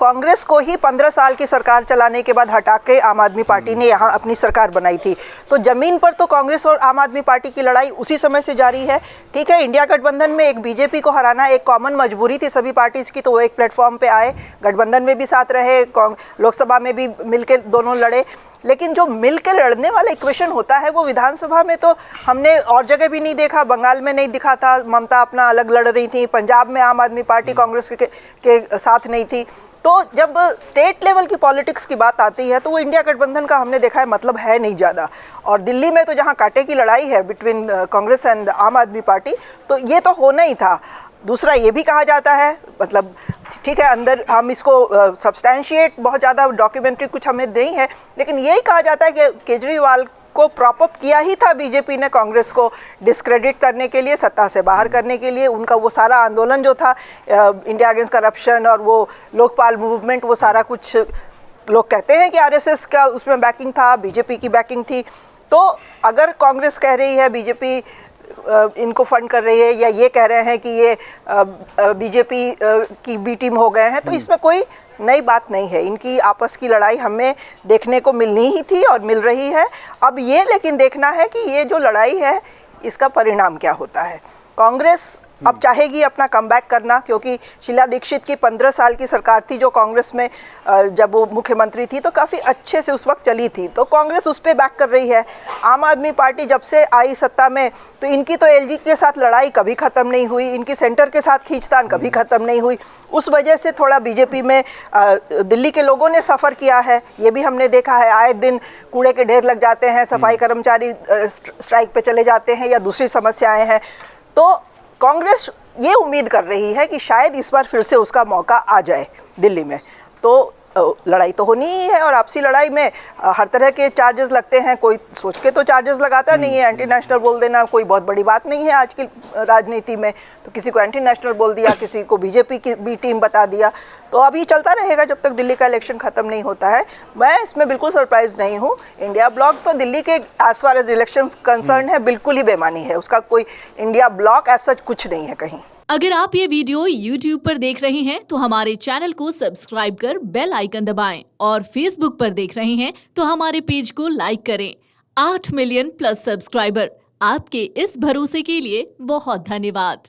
कांग्रेस को ही 15 साल की सरकार चलाने के बाद हटा के आम आदमी पार्टी ने यहाँ अपनी सरकार बनाई थी। तो जमीन पर तो कांग्रेस और आम आदमी पार्टी की लड़ाई उसी समय से जारी है। ठीक है, इंडिया गठबंधन में एक बीजेपी को हराना एक कॉमन मजबूरी थी सभी पार्टीज की, तो वो एक प्लेटफॉर्म पे आए, गठबंधन में भी साथ रहे, लोकसभा में भी मिलकर दोनों लड़े। लेकिन जो मिलकर लड़ने वाला इक्वेशन होता है वो विधानसभा में तो हमने और जगह भी नहीं देखा। बंगाल में नहीं दिखा था, ममता अपना अलग लड़ रही थी, पंजाब में आम आदमी पार्टी कांग्रेस के साथ नहीं थी। तो जब स्टेट लेवल की पॉलिटिक्स की बात आती है तो वो इंडिया गठबंधन का हमने देखा है मतलब है नहीं ज़्यादा। और दिल्ली में तो जहाँ कांटे की लड़ाई है बिटवीन कांग्रेस एंड आम आदमी पार्टी, तो ये तो होना ही था। दूसरा ये भी कहा जाता है, मतलब ठीक है अंदर हम इसको सब्सटैंशिएट बहुत ज़्यादा डॉक्यूमेंट्री कुछ हमें नहीं है, लेकिन यही कहा जाता है कि केजरीवाल को प्रॉप अप किया ही था बीजेपी ने कांग्रेस को डिस्क्रेडिट करने के लिए, सत्ता से बाहर करने के लिए। उनका वो सारा आंदोलन जो था इंडिया अगेंस्ट करप्शन और वो लोकपाल मूवमेंट, वो सारा कुछ लोग कहते हैं कि आरएसएस का उसमें बैकिंग था, बीजेपी की बैकिंग थी। तो अगर कांग्रेस कह रही है बीजेपी इनको फंड कर रही है, या ये कह रहे हैं कि ये बीजेपी की बी टीम हो गए हैं, तो इसमें कोई नई बात नहीं है। इनकी आपस की लड़ाई हमें देखने को मिलनी ही थी और मिल रही है। अब ये लेकिन देखना है कि ये जो लड़ाई है इसका परिणाम क्या होता है। कांग्रेस अब चाहेगी अपना कमबैक करना, क्योंकि शीला दीक्षित की 15 साल की सरकार थी जो कांग्रेस में जब वो मुख्यमंत्री थी तो काफ़ी अच्छे से उस वक्त चली थी, तो कांग्रेस उस पर बैक कर रही है। आम आदमी पार्टी जब से आई सत्ता में तो इनकी तो एलजी के साथ लड़ाई कभी ख़त्म नहीं हुई, इनकी सेंटर के साथ खींचतान कभी ख़त्म नहीं हुई। उस वजह से थोड़ा बीजेपी में दिल्ली के लोगों ने सफ़र किया है, ये भी हमने देखा है। आए दिन कूड़े के ढेर लग जाते हैं, सफाई कर्मचारी स्ट्राइक पे चले जाते हैं या दूसरी समस्याएं हैं। तो कांग्रेस ये उम्मीद कर रही है कि शायद इस बार फिर से उसका मौका आ जाए दिल्ली में। तो लड़ाई तो होनी ही है, और आपसी लड़ाई में हर तरह के चार्जेस लगते हैं। कोई सोच के तो चार्जेस लगाता नहीं है। एंटी नेशनल बोल देना कोई बहुत बड़ी बात नहीं है आज की राजनीति में। तो किसी को एंटी नेशनल बोल दिया, किसी को बीजेपी की बी टीम बता दिया, तो अभी चलता रहेगा जब तक दिल्ली का इलेक्शन ख़त्म नहीं होता है। मैं इसमें बिल्कुल सरप्राइज नहीं हूँ। इंडिया ब्लॉक तो दिल्ली के as far as election concern है बिल्कुल ही बेमानी है, उसका कोई इंडिया ब्लॉक ऐसा कुछ नहीं है कहीं। अगर आप ये वीडियो YouTube पर देख रहे हैं तो हमारे चैनल को सब्सक्राइब कर बेल आइकन दबाएं, और Facebook पर देख रहे हैं तो हमारे पेज को लाइक करें। 8 मिलियन प्लस सब्सक्राइबर, आपके इस भरोसे के लिए बहुत धन्यवाद।